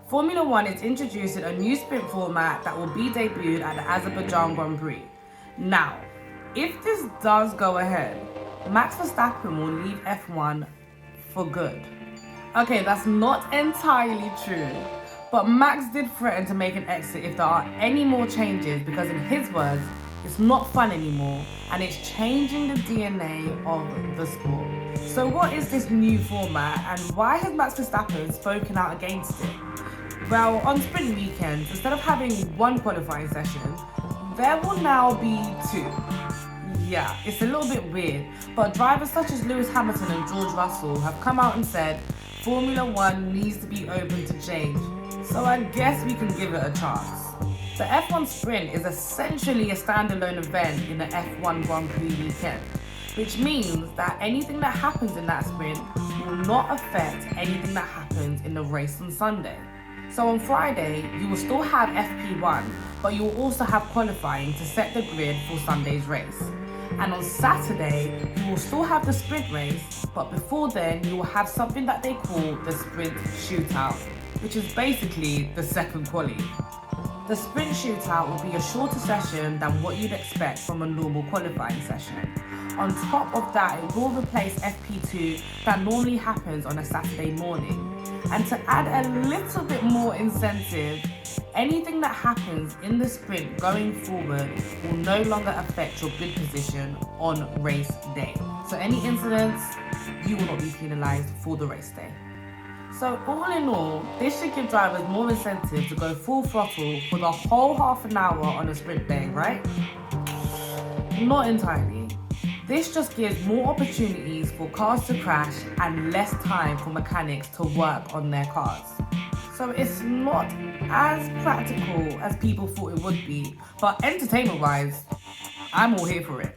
Formula One is introducing a new sprint format that will be debuted at the Azerbaijan Prix. Now, if this does go ahead, Max Verstappen will leave F1 for good. Okay, that's not entirely true, but Max did threaten to make an exit if there are any more changes because in his words, it's not fun anymore and it's changing the DNA of the sport. So what is this new format and why has Max Verstappen spoken out against it? Well, on sprint weekends, instead of having one qualifying session, there will now be two. Yeah, it's a little bit weird, but drivers such as Lewis Hamilton and George Russell have come out and said Formula One needs to be open to change. So I guess we can give it a chance. The F1 Sprint is essentially a standalone event in the F1 Grand Prix weekend, which means that anything that happens in that sprint will not affect anything that happens in the race on Sunday. So on Friday, you will still have FP1, but you will also have qualifying to set the grid for Sunday's race. And on Saturday, you will still have the sprint race, but before then, you will have something that they call the Sprint Shootout, which is basically the second quali. The Sprint Shootout will be a shorter session than what you'd expect from a normal qualifying session. On top of that, it will replace FP2 that normally happens on a Saturday morning. And to add a little bit more incentive, anything that happens in the sprint going forward will no longer affect your grid position on race day. So any incidents, you will not be penalised for the race day. So all in all, this should give drivers more incentive to go full throttle for the whole half an hour on a sprint day, right? Not entirely. This just gives more opportunities for cars to crash and less time for mechanics to work on their cars. So it's not as practical as people thought it would be, but entertainment-wise, I'm all here for it.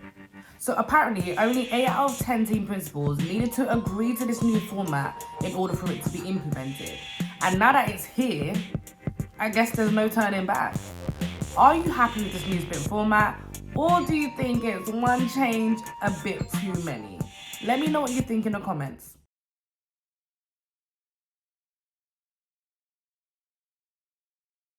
So apparently, only 8 out of 10 team principals needed to agree to this new format in order for it to be implemented. And now that it's here, I guess there's no turning back. Are you happy with this new sprint format? Or do you think it's one change a bit too many? Let me know what you think in the comments.